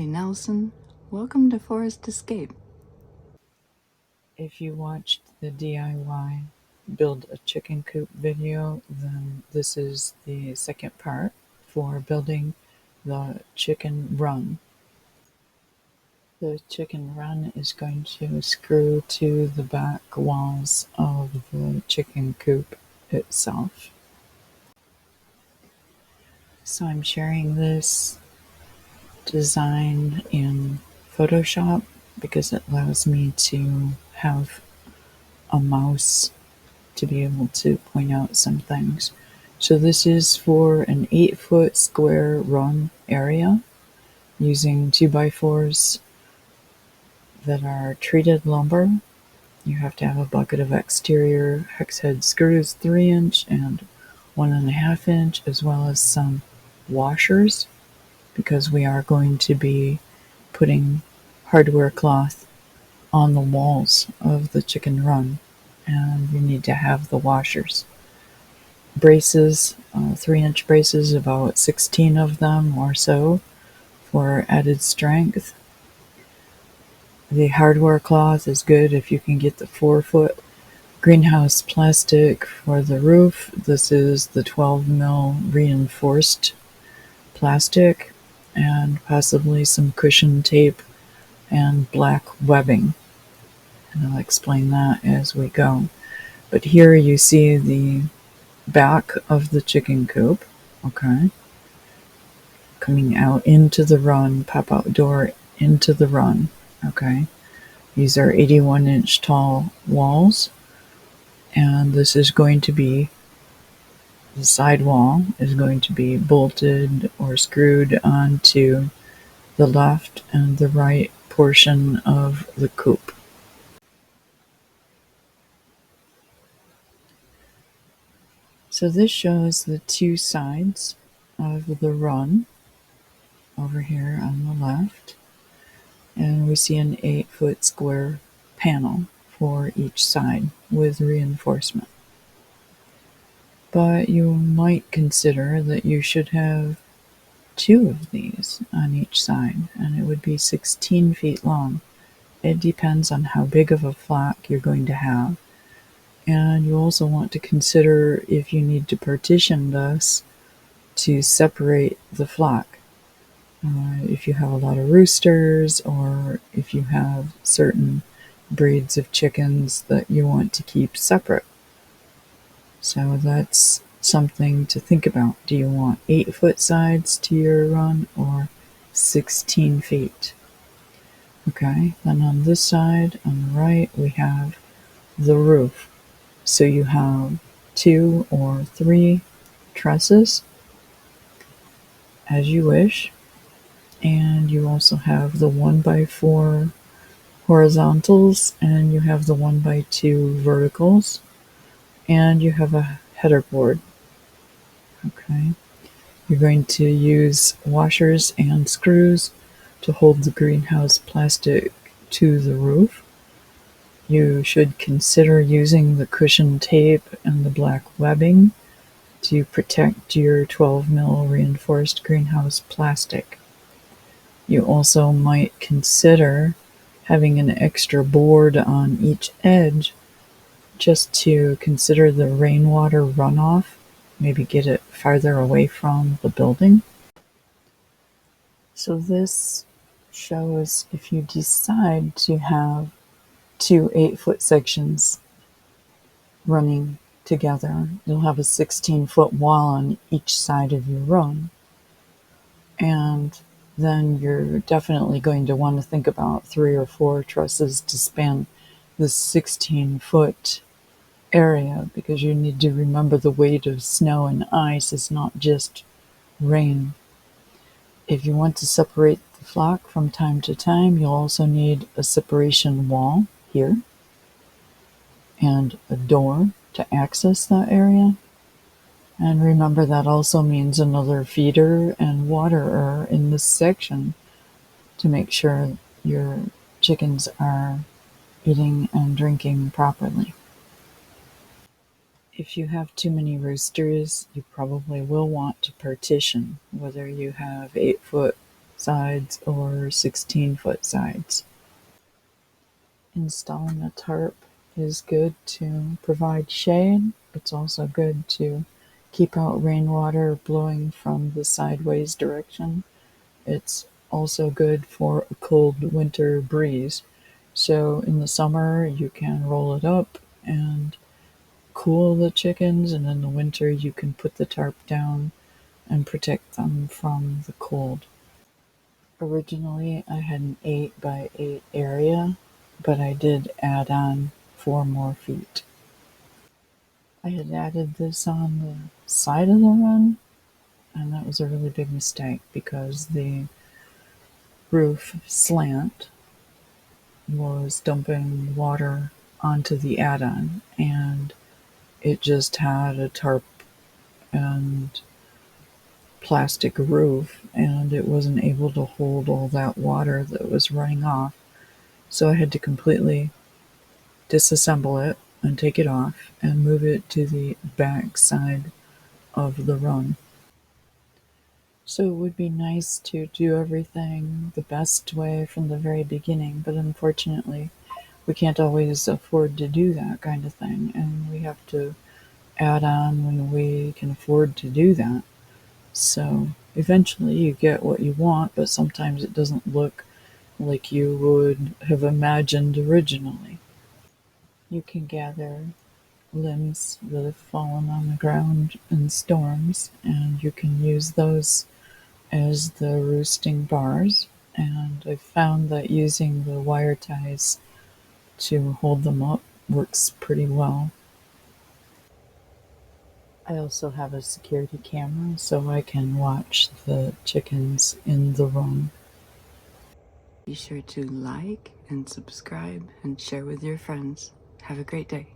Cindy Nelson. Welcome to Forest Escape. If you watched the DIY build a chicken coop video, then this is the second part for building the chicken run. The chicken run is going to screw to the back walls of the chicken coop itself. So I'm sharing this design in Photoshop because it allows me to have a mouse to be able to point out some things. So this is for an 8-foot square run area using 2x4s that are treated lumber. You have to have a bucket of exterior hex head screws 3-inch and 1.5-inch, as well as some washers, because we are going to be putting hardware cloth on the walls of the chicken run, and you need to have the washers. Braces, 3-inch braces, about 16 of them or so for added strength. The hardware cloth is good if you can get the 4-foot greenhouse plastic for the roof. This is the 12mm reinforced plastic, and possibly some cushion tape and black webbing. And I'll explain that as we go. But here you see the back of the chicken coop, okay? Coming out into the run, pop-out door into the run, okay? These are 81-inch tall walls, and this is going to be, the side wall is going to be bolted or screwed onto the left and the right portion of the coop. So this shows the two sides of the run over here on the left, and we see an 8-foot square panel for each side with reinforcement. But you might consider that you should have 2 of these on each side, and it would be 16 feet long. It depends on how big of a flock you're going to have. And you also want to consider if you need to partition this to separate the flock. If you have a lot of roosters, or if you have certain breeds of chickens that you want to keep separate. So that's something to think about. Do you want 8-foot sides to your run or 16 feet? Okay, then on this side, on the right, we have the roof. So you have 2 or 3 trusses, as you wish. And you also have the 1x4 horizontals, and you have the 1x2 verticals, and you have a header board. Okay. You're going to use washers and screws to hold the greenhouse plastic to the roof. You should consider using the cushion tape and the black webbing to protect your 12mm reinforced greenhouse plastic. You also might consider having an extra board on each edge just to consider the rainwater runoff, maybe get it farther away from the building. So this shows if you decide to have 2 8-foot sections running together, you'll have a 16-foot wall on each side of your run. And then you're definitely going to want to think about 3 or 4 trusses to span this 16-foot area, because you need to remember the weight of snow and ice is not just rain. If you want to separate the flock from time to time, you'll also need a separation wall here and a door to access that area. And remember, that also means another feeder and waterer in this section to make sure your chickens are eating and drinking properly. If you have too many roosters, you probably will want to partition, whether you have 8-foot sides or 16-foot sides. Installing a tarp is good to provide shade. It's also good to keep out rainwater blowing from the sideways direction. It's also good for a cold winter breeze. So in the summer, you can roll it up and cool the chickens, and in the winter, you can put the tarp down and protect them from the cold. Originally, I had an 8x8 area, but I did add on 4 more feet. I had added this on the side of the run, and that was a really big mistake because the roof slant was dumping water onto the add-on, and it just had a tarp and plastic roof, and it wasn't able to hold all that water that was running off. So I had to completely disassemble it and take it off and move it to the back side of the run. So it would be nice to do everything the best way from the very beginning, but unfortunately, we can't always afford to do that kind of thing, and we have to add on when we can afford to do that. So eventually you get what you want, but sometimes it doesn't look like you would have imagined originally. You can gather limbs that have fallen on the ground in storms, and you can use those as the roosting bars. And I've found that using the wire ties to hold them up works pretty well. I also have a security camera so I can watch the chickens in the run. Be sure to like and subscribe and share with your friends. Have a great day.